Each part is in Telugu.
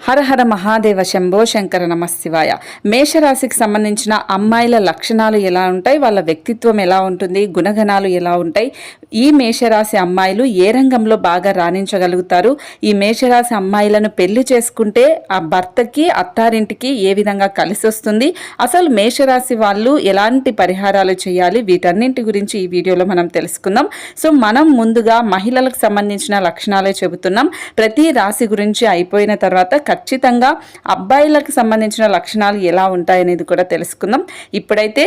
హర హర మహాదేవ శంభో శంకర నమశివాయ. మేషరాశికి సంబంధించిన అమ్మాయిల లక్షణాలు ఎలా ఉంటాయి, వాళ్ళ వ్యక్తిత్వం ఎలా ఉంటుంది, గుణగణాలు ఎలా ఉంటాయి, ఈ మేషరాశి అమ్మాయిలు ఏ రంగంలో బాగా రాణించగలుగుతారు, ఈ మేషరాశి అమ్మాయిలను పెళ్లి చేసుకుంటే ఆ భర్తకి అత్తారింటికి ఏ విధంగా కలిసి వస్తుంది, అసలు మేషరాశి వాళ్ళు ఎలాంటి పరిహారాలు చేయాలి, వీటన్నింటి గురించి ఈ వీడియోలో మనం తెలుసుకుందాం. సో మనం ముందుగా మహిళలకు సంబంధించిన లక్షణాలే చెబుతున్నాం. ప్రతి రాశి గురించి అయిపోయిన తర్వాత ఖచ్చితంగా అబ్బాయిలకు సంబంధించిన లక్షణాలు ఎలా ఉంటాయనేది కూడా తెలుసుకుందాం. ఇప్పుడైతే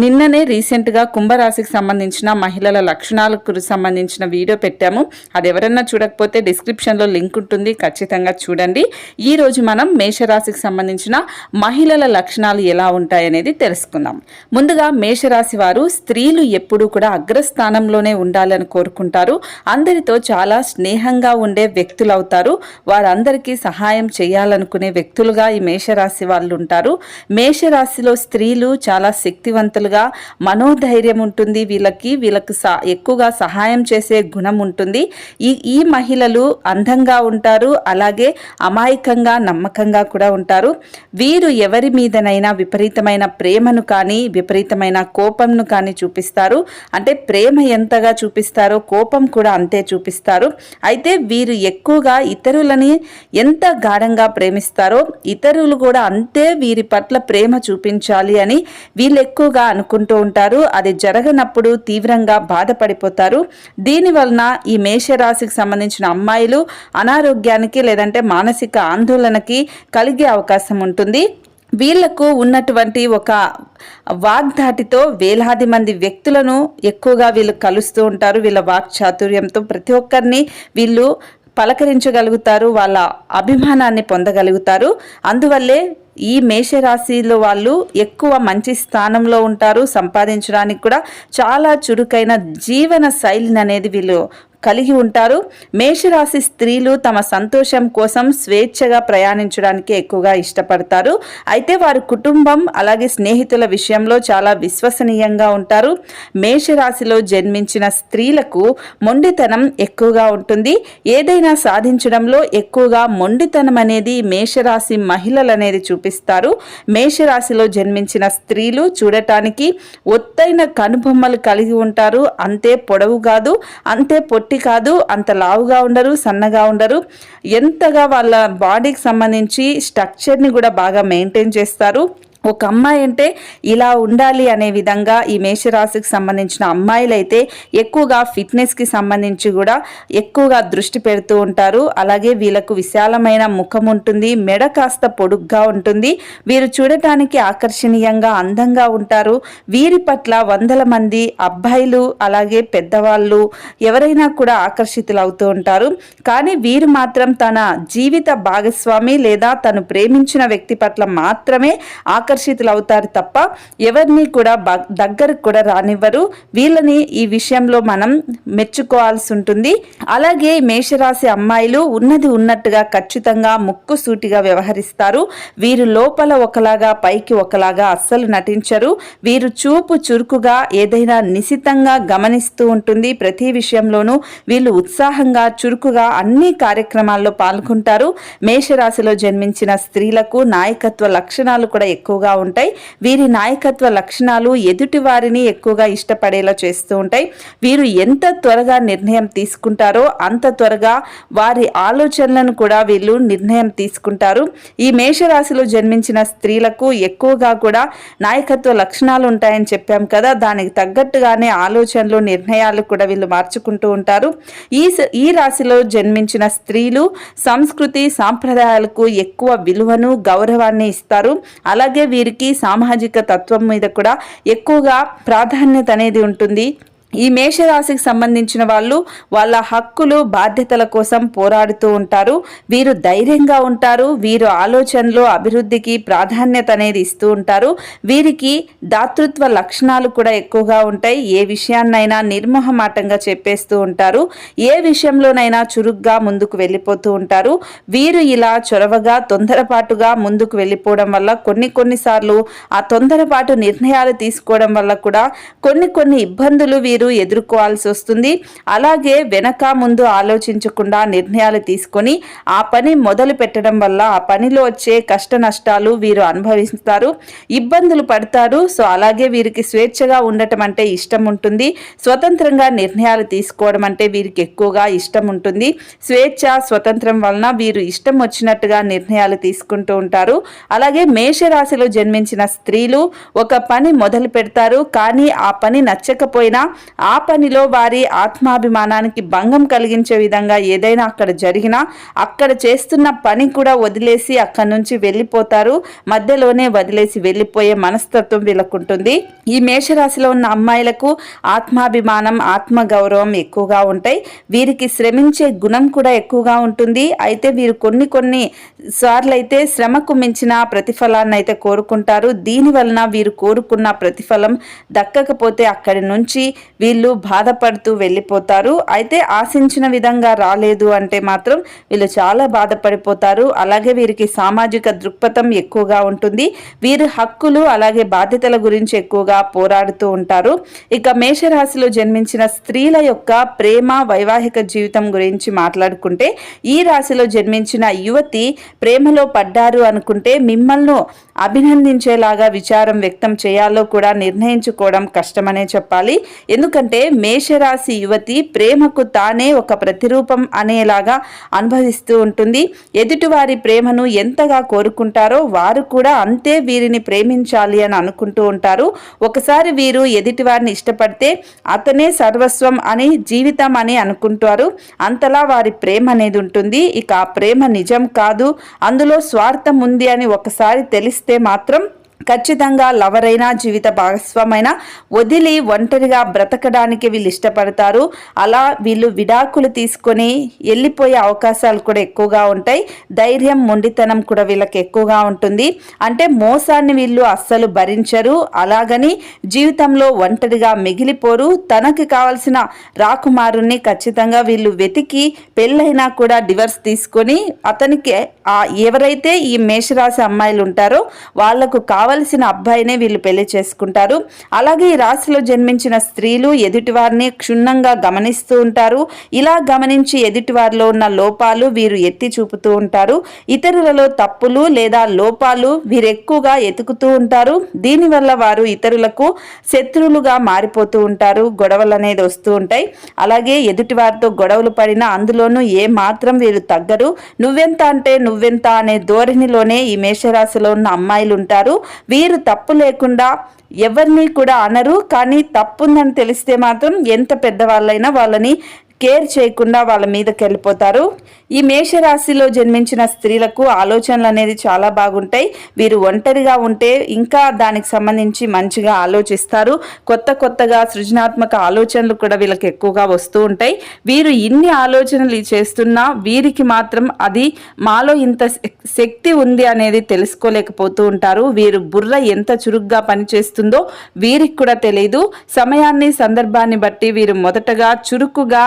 నిన్ననే రీసెంట్గా కుంభరాశికి సంబంధించిన మహిళల లక్షణాలకు సంబంధించిన వీడియో పెట్టాము. అది ఎవరన్నా చూడకపోతే డిస్క్రిప్షన్లో లింక్ ఉంటుంది, ఖచ్చితంగా చూడండి. ఈరోజు మనం మేషరాశికి సంబంధించిన మహిళల లక్షణాలు ఎలా ఉంటాయనేది తెలుసుకుందాం. ముందుగా మేషరాశి వారు స్త్రీలు ఎప్పుడూ కూడా అగ్రస్థానంలోనే ఉండాలని కోరుకుంటారు. అందరితో చాలా స్నేహంగా ఉండే వ్యక్తులు అవుతారు. వారందరికీ సహాయం చేయాలనుకునే వ్యక్తులుగా ఈ మేషరాశి వాళ్ళు ఉంటారు. మేషరాశిలో స్త్రీలు చాలా శక్తివంతులుగా, మనోధైర్యం ఉంటుంది వీళ్ళకు ఎక్కువగా సహాయం చేసే గుణం ఉంటుంది. ఈ మహిళలు అందంగా ఉంటారు, అలాగే అమాయకంగా నమ్మకంగా కూడా ఉంటారు. వీరు ఎవరి మీదనైనా విపరీతమైన ప్రేమను కానీ విపరీతమైన కోపంను కానీ చూపిస్తారు. అంటే ప్రేమ ఎంతగా చూపిస్తారో కోపం కూడా అంతే చూపిస్తారు. అయితే వీరు ఎక్కువగా ఇతరులని ఎంత గాఢంగా ప్రేమిస్తారో ఇతరులు కూడా అంతే వీరి పట్ల ప్రేమ చూపించాలి అని వీళ్ళు ఎక్కువగా అనుకుంటూ ఉంటారు. అది జరగనప్పుడు తీవ్రంగా బాధపడిపోతారు. దీనివలన ఈ మేషరాశికి సంబంధించిన అమ్మాయిలు అనారోగ్యానికి లేదంటే మానసిక ఆందోళనకి కలిగే అవకాశం ఉంటుంది. వీళ్లకు ఉన్నటువంటి ఒక వాగ్ధాటితో వేలాది మంది వ్యక్తులను ఎక్కువగా వీళ్ళు కలుస్తూ ఉంటారు. వీళ్ళ వాక్చాతుర్యంతో ప్రతి ఒక్కరిని వీళ్ళు పలకరించగలుగుతారు, వాళ్ళ అభిమానాన్ని పొందగలుగుతారు. అందువల్లే ఈ మేషరాశిలో వాళ్ళు ఎక్కువ మంచి స్థానంలో ఉంటారు. సంపాదించడానికి కూడా చాలా చురుకైన జీవన శైలిని అనేది వీళ్ళు కలిగి ఉంటారు. మేషరాశి స్త్రీలు తమ సంతోషం కోసం స్వేచ్ఛగా ప్రయాణించడానికి ఎక్కువగా ఇష్టపడతారు. అయితే వారి కుటుంబం అలాగే స్నేహితుల విషయంలో చాలా విశ్వసనీయంగా ఉంటారు. మేషరాశిలో జన్మించిన స్త్రీలకు మొండితనం ఎక్కువగా ఉంటుంది. ఏదైనా సాధించడంలో ఎక్కువగా మొండితనం అనేది మేషరాశి మహిళలు అనేది చూపిస్తారు. మేషరాశిలో జన్మించిన స్త్రీలు చూడటానికి ఒత్తైన కనుబొమ్మలు కలిగి ఉంటారు. అంతే పొడవు కాదు, అంతే పొట్టి కాదు, అంత లావుగా ఉండరు, సన్నగా ఉండరు. ఎంతగా వాళ్ళ బాడీకి సంబంధించి స్ట్రక్చర్ని కూడా బాగా మెయింటైన్ చేస్తారు. ఒక అమ్మాయి అంటే ఇలా ఉండాలి అనే విధంగా ఈ మేషరాశికి సంబంధించిన అమ్మాయిలైతే ఎక్కువగా ఫిట్నెస్కి సంబంధించి కూడా ఎక్కువగా దృష్టి పెడుతూ ఉంటారు. అలాగే వీళ్ళకు విశాలమైన ముఖం ఉంటుంది, మెడ కాస్త పొడుగ్గా ఉంటుంది. వీరు చూడటానికి ఆకర్షణీయంగా అందంగా ఉంటారు. వీరి పట్ల వందల మంది అబ్బాయిలు అలాగే పెద్దవాళ్ళు ఎవరైనా కూడా ఆకర్షితులు అవుతూ ఉంటారు. కానీ వీరు మాత్రం తన జీవిత భాగస్వామి లేదా తను ప్రేమించిన వ్యక్తి పట్ల మాత్రమే ఆకర్షితులు అవుతారు తప్ప ఎవరిని కూడా దగ్గరకు కూడా రానివ్వరు. వీళ్ళని ఈ విషయంలో మనం మెచ్చుకోవాల్సి ఉంటుంది. అలాగే మేషరాశి అమ్మాయిలు ఉన్నది ఉన్నట్టుగా ఖచ్చితంగా ముక్కుసూటిగా వ్యవహరిస్తారు. వీరు లోపల ఒకలాగా పైకి ఒకలాగా అస్సలు నటించరు. వీరు చూపు చురుకుగా ఏదైనా నిశితంగా గమనిస్తూ ఉంటుంది. ప్రతి విషయంలోనూ వీళ్ళు ఉత్సాహంగా చురుకుగా అన్ని కార్యక్రమాల్లో పాల్గొంటారు. మేషరాశిలో జన్మించిన స్త్రీలకు నాయకత్వ లక్షణాలు కూడా ఎక్కువగా ఉంటాయి. వీరి నాయకత్వ లక్షణాలు ఎదుటి వారిని ఎక్కువగా ఇష్టపడేలా చేస్తూ ఉంటాయి. వీరు ఎంత త్వరగా నిర్ణయం తీసుకుంటారో అంత త్వరగా వారి ఆలోచనలను కూడా వీళ్ళు నిర్ణయం తీసుకుంటారు. ఈ మేషరాశిలో జన్మించిన స్త్రీలకు ఎక్కువగా కూడా నాయకత్వ లక్షణాలు ఉంటాయని చెప్పాం కదా, దానికి తగ్గట్టుగానే ఆలోచనలు నిర్ణయాలు కూడా వీళ్ళు మార్చుకుంటూ ఉంటారు. ఈ రాశిలో జన్మించిన స్త్రీలు సంస్కృతి సాంప్రదాయాలకు ఎక్కువ విలువను గౌరవాన్ని ఇస్తారు. అలాగే వీరికి సామాజిక తత్వం మీద కూడా ఎక్కువగా ప్రాధాన్యత అనేది ఉంటుంది. ఈ మేషరాశికి సంబంధించిన వాళ్ళు వాళ్ళ హక్కులు బాధ్యతల కోసం పోరాడుతూ ఉంటారు. వీరు ధైర్యంగా ఉంటారు. వీరు ఆలోచనలు అభివృద్ధికి ప్రాధాన్యత అనేది ఇస్తూ ఉంటారు. వీరికి దాతృత్వ లక్షణాలు కూడా ఎక్కువగా ఉంటాయి. ఏ విషయాన్నైనా నిర్మోహమాటంగా చెప్పేస్తూ ఉంటారు. ఏ విషయంలోనైనా చురుగ్గా ముందుకు వెళ్ళిపోతూ ఉంటారు. వీరు ఇలా చొరవగా తొందరపాటుగా ముందుకు వెళ్ళిపోవడం వల్ల కొన్నిసార్లు ఆ తొందరపాటు నిర్ణయాలు తీసుకోవడం వల్ల కూడా కొన్ని ఇబ్బందులు వీరు ఎదుర్కోవాల్సి వస్తుంది. అలాగే వెనక ముందు ఆలోచించకుండా నిర్ణయాలు తీసుకొని ఆ పని మొదలు పెట్టడం వల్ల ఆ పనిలో వచ్చే కష్ట నష్టాలు వీరు అనుభవిస్తారు, ఇబ్బందులు పడతారు. సో అలాగే వీరికి స్వేచ్ఛగా ఉండటం అంటే ఇష్టం ఉంటుంది, స్వతంత్రంగా నిర్ణయాలు తీసుకోవడం అంటే వీరికి ఎక్కువగా ఇష్టం ఉంటుంది. స్వేచ్ఛ స్వతంత్రం వలన వీరు ఇష్టం వచ్చినట్టుగా నిర్ణయాలు తీసుకుంటూ ఉంటారు. అలాగే మేషరాశిలో జన్మించిన స్త్రీలు ఒక పని మొదలు పెడతారు, కానీ ఆ పని నచ్చకపోయినా ఆ పనిలో వారి ఆత్మాభిమానానికి భంగం కలిగించే విధంగా ఏదైనా అక్కడ జరిగినా అక్కడ చేస్తున్న పని కూడా వదిలేసి అక్కడి నుంచి వెళ్ళిపోతారు. మధ్యలోనే వదిలేసి వెళ్ళిపోయే మనస్తత్వం వీళ్ళకుంటుంది. ఈ మేషరాశిలో ఉన్న అమ్మాయిలకు ఆత్మాభిమానం, ఆత్మగౌరవం ఎక్కువగా ఉంటాయి. వీరికి శ్రమించే గుణం కూడా ఎక్కువగా ఉంటుంది. అయితే వీరు కొన్ని సార్లు అయితే శ్రమకు మించిన ప్రతిఫలాన్ని అయితే కోరుకుంటారు. దీని వలన వీరు కోరుకున్న ప్రతిఫలం దక్కకపోతే అక్కడి నుంచి వీళ్ళు బాధపడుతూ వెళ్ళిపోతారు. అయితే ఆశించిన విధంగా రాలేదు అంటే మాత్రం వీళ్ళు చాలా బాధపడిపోతారు. అలాగే వీరికి సామాజిక దృక్పథం ఎక్కువగా ఉంటుంది. వీరు హక్కులు అలాగే బాధ్యతల గురించి ఎక్కువగా పోరాడుతూ ఉంటారు. ఇక మేషరాశిలో జన్మించిన స్త్రీల యొక్క ప్రేమ, వైవాహిక జీవితం గురించి మాట్లాడుకుంటే, ఈ రాశిలో జన్మించిన యువతి ప్రేమలో పడ్డారు అనుకుంటే మిమ్మల్ని అభినందించేలాగా విచారం వ్యక్తం చేయాలో కూడా నిర్ణయించుకోవడం కష్టమనే చెప్పాలి. ఎందుకంటే మేషరాశి యువతి ప్రేమకు తానే ఒక ప్రతిరూపం అనేలాగా అనుభవిస్తూ ఉంటుంది. ఎదుటివారి ప్రేమను ఎంతగా కోరుకుంటారో వారు కూడా అంతే వీరిని ప్రేమించాలి అని అనుకుంటూ ఉంటారు. ఒకసారి వీరు ఎదుటివారిని ఇష్టపడితే అతనే సర్వస్వం అని, జీవితం అని అనుకుంటారు. అంతలా వారి ప్రేమ అనేది ఉంటుంది. ఇక ఆ ప్రేమ నిజం కాదు, అందులో స్వార్థం ఉంది అని ఒకసారి తెలిస్తే మాత్రం ఖచ్చితంగా లవరైనా జీవిత భాగస్వామైనా వదిలి ఒంటరిగా బ్రతకడానికి వీళ్ళు ఇష్టపడతారు. అలా వీళ్ళు విడాకులు తీసుకొని వెళ్ళిపోయే అవకాశాలు కూడా ఎక్కువగా ఉంటాయి. ధైర్యం, మొండితనం కూడా వీళ్ళకి ఎక్కువగా ఉంటుంది. అంటే మోసాన్ని వీళ్ళు అస్సలు భరించరు. అలాగని జీవితంలో ఒంటరిగా మిగిలిపోరు. తనకి కావాల్సిన రాకుమారుణ్ణి ఖచ్చితంగా వీళ్ళు వెతికి పెళ్ళైనా కూడా డివర్స్ తీసుకొని అతనికి ఎవరైతే ఈ మేషరాశి అమ్మాయిలు ఉంటారో వాళ్లకు కావాల్సిన అబ్బాయినే వీళ్ళు పెళ్లి చేసుకుంటారు. అలాగే ఈ రాశిలో జన్మించిన స్త్రీలు ఎదుటివారిని క్షుణ్ణంగా గమనిస్తూ ఉంటారు. ఇలా గమనించి ఎదుటివారిలో ఉన్న లోపాలు వీరు ఎత్తి చూపుతూ ఉంటారు. ఇతరులలో తప్పులు లేదా లోపాలు వీరు ఎక్కువగా ఎతుకుతూ ఉంటారు. దీనివల్ల వారు ఇతరులకు శత్రువులుగా మారిపోతూ ఉంటారు. గొడవలు అనేది వస్తూ ఉంటాయి. అలాగే ఎదుటివారితో గొడవలు పడినా అందులోనూ ఏ మాత్రం వీరు తగ్గరు. నువ్వెంత అంటే నువ్వెంత అనే ధోరణిలోనే ఈ మేషరాశిలో ఉన్న అమ్మాయిలు ఉంటారు. వీరు తప్పు లేకుండా ఎవరిని కూడా అనరు. కానీ తప్పుందని తెలిస్తే మాత్రం ఎంత పెద్దవాళ్ళైనా వాళ్ళని కేర్ చేయకుండా వాళ్ళ మీదకి వెళ్ళిపోతారు. ఈ మేషరాశిలో జన్మించిన స్త్రీలకు ఆలోచనలు అనేది చాలా బాగుంటాయి. వీరు ఒంటరిగా ఉంటే ఇంకా దానికి సంబంధించి మంచిగా ఆలోచిస్తారు. కొత్తగా సృజనాత్మక ఆలోచనలు కూడా వీళ్ళకి ఎక్కువగా వస్తూ ఉంటాయి. వీరు ఇన్ని ఆలోచనలు చేస్తున్నా వీరికి మాత్రం అది మాలో ఇంత శక్తి ఉంది అనేది తెలుసుకోలేకపోతూ ఉంటారు. వీరు బుర్ర ఎంత చురుగ్గా పనిచేస్తుందో వీరికి కూడా తెలియదు. సమయాన్ని, సందర్భాన్ని బట్టి వీరు మొదటగా చురుకుగా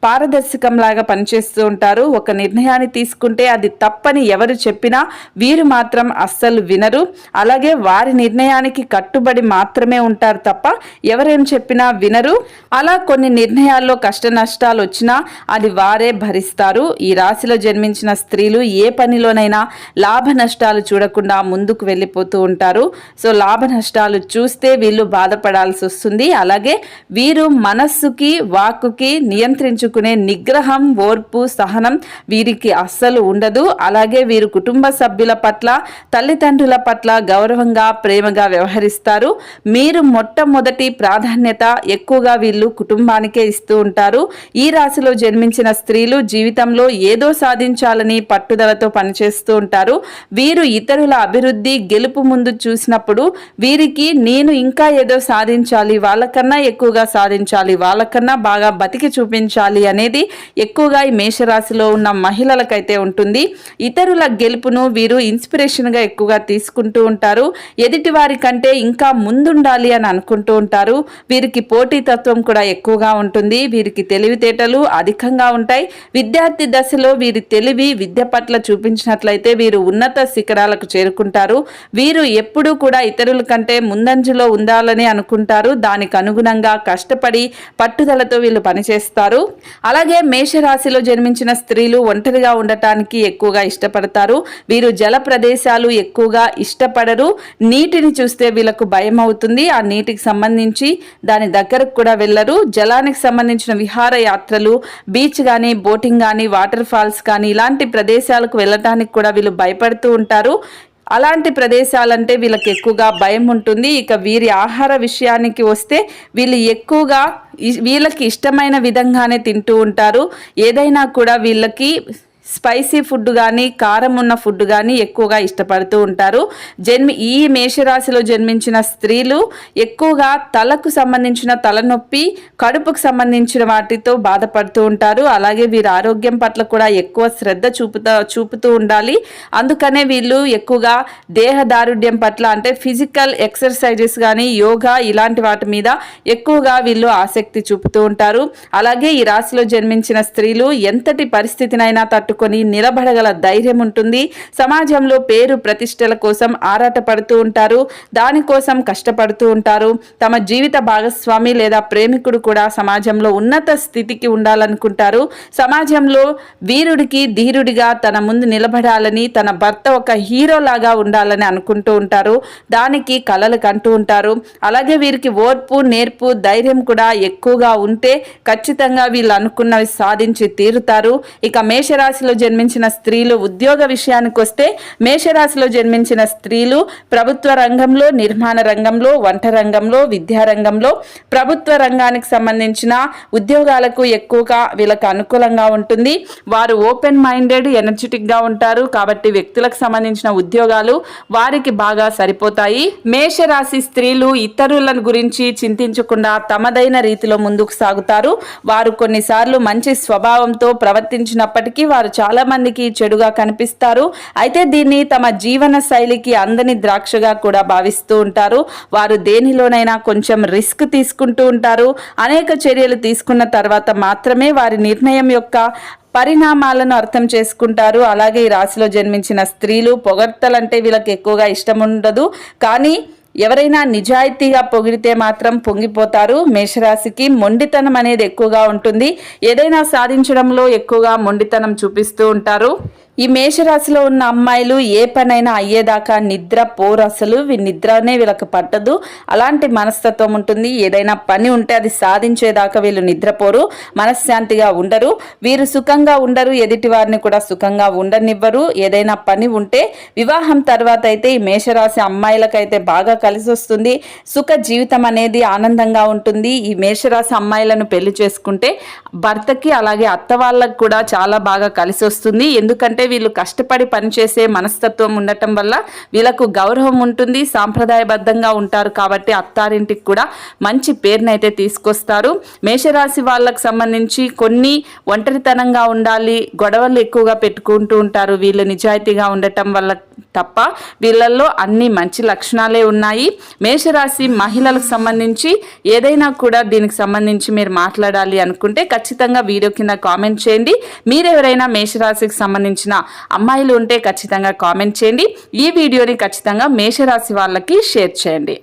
పారదర్శకంలాగా పనిచేస్తూ ఉంటారు. ఒక నిర్ణయాన్ని తీసుకుంటే అది తప్పని ఎవరు చెప్పినా వీరు మాత్రం అస్సలు వినరు. అలాగే వారి నిర్ణయానికి కట్టుబడి మాత్రమే ఉంటారు తప్ప ఎవరేం చెప్పినా వినరు. అలా కొన్ని నిర్ణయాల్లో కష్ట నష్టాలు వచ్చినా అది వారే భరిస్తారు. ఈ రాశిలో జన్మించిన స్త్రీలు ఏ పనిలోనైనా లాభ నష్టాలు చూడకుండా ముందుకు వెళ్ళిపోతూ ఉంటారు. సో లాభ నష్టాలు చూస్తే వీళ్ళు బాధపడాల్సి వస్తుంది. అలాగే వీరు మనస్సుకి, వాక్కుకి నియంత్రించుకునే నిగ్రహం, ఓర్పు, సహనం వీరికి అస్సలు ఉండదు. అలాగే వీరు కుటుంబ సభ్యుల పట్ల, తల్లిదండ్రుల పట్ల గౌరవంగా, ప్రేమగా వ్యవహరిస్తారు. మీరు మొట్టమొదటి ప్రాధాన్యత ఎక్కువగా వీళ్ళు కుటుంబానికే ఇస్తూ ఉంటారు. ఈ రాశిలో జన్మించిన స్త్రీలు జీవితంలో ఏదో సాధించాలని పట్టుదలతో పనిచేస్తూ ఉంటారు. వీరు ఇతరుల అభివృద్ధి, గెలుపు ముందు చూసినప్పుడు వీరికి నేను ఇంకా ఏదో సాధించాలి, వాళ్ళకన్నా ఎక్కువగా సాధించాలి, వాళ్ళకన్నా బాగా బతికి చూపించాలి ఉండాలి అనేది ఎక్కువగా ఈ మేషరాశిలో ఉన్న మహిళలకైతే ఉంటుంది. ఇతరుల గెలుపును వీరు ఇన్స్పిరేషన్గా ఎక్కువగా తీసుకుంటూ ఉంటారు. ఎదుటి వారి కంటే ఇంకా ముందుండాలి అని అనుకుంటూ ఉంటారు. వీరికి పోటీతత్వం కూడా ఎక్కువగా ఉంటుంది. వీరికి తెలివితేటలు అధికంగా ఉంటాయి. విద్యార్థి దశలో వీరి తెలివి విద్య పట్ల చూపించినట్లయితే వీరు ఉన్నత శిఖరాలకు చేరుకుంటారు. వీరు ఎప్పుడూ కూడా ఇతరుల కంటే ముందంజలో ఉండాలని అనుకుంటారు. దానికి అనుగుణంగా కష్టపడి పట్టుదలతో వీళ్ళు పనిచేస్తారు. అలాగే మేషరాశిలో జన్మించిన స్త్రీలు ఒంటరిగా ఉండటానికి ఎక్కువగా ఇష్టపడతారు. వీరు జల ప్రదేశాలు ఎక్కువగా ఇష్టపడరు. నీటిని చూస్తే వీళ్ళకు భయం అవుతుంది. ఆ నీటికి సంబంధించి దాని దగ్గరకు కూడా వెళ్ళరు. జలానికి సంబంధించిన విహార యాత్రలు, బీచ్ కానీ, బోటింగ్ కానీ, వాటర్ ఫాల్స్ కానీ ఇలాంటి ప్రదేశాలకు వెళ్ళటానికి కూడా వీళ్ళు భయపడుతూ ఉంటారు. అలాంటి ప్రదేశాలంటే వీళ్ళకి ఎక్కువగా భయం ఉంటుంది. ఇక వీరి ఆహార విషయానికి వస్తే వీళ్ళు ఎక్కువగా వీళ్ళకి ఇష్టమైన విధంగానే తింటూ ఉంటారు. ఏదైనా కూడా వీళ్ళకి స్పైసీ ఫుడ్ కానీ, కారం ఉన్న ఫుడ్ కానీ ఎక్కువగా ఇష్టపడుతూ ఉంటారు. ఈ మేషరాశిలో జన్మించిన స్త్రీలు ఎక్కువగా తలకు సంబంధించిన తలనొప్పి, కడుపుకు సంబంధించిన వాటితో బాధపడుతూ ఉంటారు. అలాగే వీరి ఆరోగ్యం పట్ల కూడా ఎక్కువ శ్రద్ధ చూపుతూ ఉండాలి. అందుకనే వీళ్ళు ఎక్కువగా దేహదారుఢ్యం పట్ల అంటే ఫిజికల్ ఎక్సర్సైజెస్ కానీ, యోగా ఇలాంటి వాటి మీద ఎక్కువగా వీళ్ళు ఆసక్తి చూపుతూ ఉంటారు. అలాగే ఈ రాశిలో జన్మించిన స్త్రీలు ఎంతటి పరిస్థితినైనా నిలబడగల ధైర్యం ఉంటుంది. సమాజంలో పేరు ప్రతిష్టల కోసం ఆరాటపడుతూ ఉంటారు. దానికోసం కష్టపడుతూ ఉంటారు. తమ జీవిత భాగస్వామి లేదా ప్రేమికుడు కూడా సమాజంలో ఉన్నత స్థితికి ఉండాలనుకుంటారు. సమాజంలో వీరుడికి ధీరుడిగా తన ముందు నిలబడాలని, తన భర్త ఒక హీరోలాగా ఉండాలని అనుకుంటూ ఉంటారు. దానికి కలలు కంటూ ఉంటారు. అలాగే వీరికి ఓర్పు, నేర్పు, ధైర్యం కూడా ఎక్కువగా ఉంటే ఖచ్చితంగా వీళ్ళు అనుకున్నవి సాధించి తీరుతారు. ఇక మేషరాశిలో జన్మించిన స్త్రీలు ఉద్యోగ విషయానికి వస్తే మేషరాశిలో జన్మించిన స్త్రీలు ప్రభుత్వ రంగంలో, నిర్మాణ రంగంలో, వంట రంగంలో, విద్యారంగంలో, ప్రభుత్వ రంగానికి సంబంధించిన ఉద్యోగాలకు ఎక్కువగా వీళ్ళకి అనుకూలంగా ఉంటుంది. వారు ఓపెన్ మైండెడ్, ఎనర్జెటిక్గా ఉంటారు. కాబట్టి వ్యక్తులకు సంబంధించిన ఉద్యోగాలు వారికి బాగా సరిపోతాయి. మేషరాశి స్త్రీలు ఇతరుల గురించి చింతించకుండా తమదైన రీతిలో ముందుకు సాగుతారు. వారు కొన్నిసార్లు మంచి స్వభావంతో ప్రవర్తించినప్పటికీ వారు చాలా మందికి చెడుగా కనిపిస్తారు. అయితే దీన్ని తమ జీవన శైలికి అందని ద్రాక్షగా కూడా భావిస్తూ ఉంటారు. వారు దేనిలోనైనా కొంచెం రిస్క్ తీసుకుంటూ ఉంటారు. అనేక చర్యలు తీసుకున్న తర్వాత మాత్రమే వారి నిర్ణయం యొక్క పరిణామాలను అర్థం చేసుకుంటారు. అలాగే ఈ రాశిలో జన్మించిన స్త్రీలు పొగడ్తలంటే వీళ్ళకి ఎక్కువగా ఇష్టం ఉండదు. కానీ ఎవరైనా నిజాయితీగా పొగిడితే మాత్రం పొంగిపోతారు. మేషరాశికి మొండితనం అనేది ఎక్కువగా ఉంటుంది. ఏదైనా సాధించడంలో ఎక్కువగా మొండితనం చూపిస్తూ ఉంటారు. ఈ మేషరాశిలో ఉన్న అమ్మాయిలు ఏ పనైనా అయ్యేదాకా నిద్ర పోరు. అసలు నిద్రనే వీళ్ళకి పట్టదు. అలాంటి మనస్తత్వం ఉంటుంది. ఏదైనా పని ఉంటే అది సాధించేదాకా వీళ్ళు నిద్రపోరు, మనశ్శాంతిగా ఉండరు. వీరు సుఖంగా ఉండరు, ఎదుటి వారిని కూడా సుఖంగా ఉండనివ్వరు. ఏదైనా పని ఉంటే వివాహం తర్వాత అయితే ఈ మేషరాశి అమ్మాయిలకైతే బాగా కలిసి వస్తుంది. సుఖ జీవితం అనేది ఆనందంగా ఉంటుంది. ఈ మేషరాశి అమ్మాయిలను పెళ్లి చేసుకుంటే భర్తకి అలాగే అత్త వాళ్ళకి కూడా చాలా బాగా కలిసి వస్తుంది. ఎందుకంటే వీళ్ళు కష్టపడి పనిచేసే మనస్తత్వం ఉండటం వల్ల వీళ్ళకు గౌరవం ఉంటుంది. సాంప్రదాయబద్ధంగా ఉంటారు. కాబట్టి అత్తారింటికి కూడా మంచి పేరునైతే తీసుకొస్తారు. మేషరాశి వాళ్ళకు సంబంధించి కొన్ని ఒంటరితనంగా ఉండాలి, గొడవలు ఎక్కువగా పెట్టుకుంటూ ఉంటారు. వీళ్ళు నిజాయితీగా ఉండటం వల్ల తప్ప వీళ్ళల్లో అన్ని మంచి లక్షణాలే ఉన్నాయి. మేషరాశి మహిళలకు సంబంధించి ఏదైనా కూడా దీనికి సంబంధించి మీరు మాట్లాడాలి అనుకుంటే ఖచ్చితంగా వీడియో కింద కామెంట్ చేయండి. మీరెవరైనా మేషరాశికి సంబంధించిన అమ్మాయిలు ఉంటే ఖచ్చితంగా కామెంట్ చేయండి. ఈ వీడియోని ఖచ్చితంగా మేషరాశి వాళ్ళకి షేర్ చేయండి.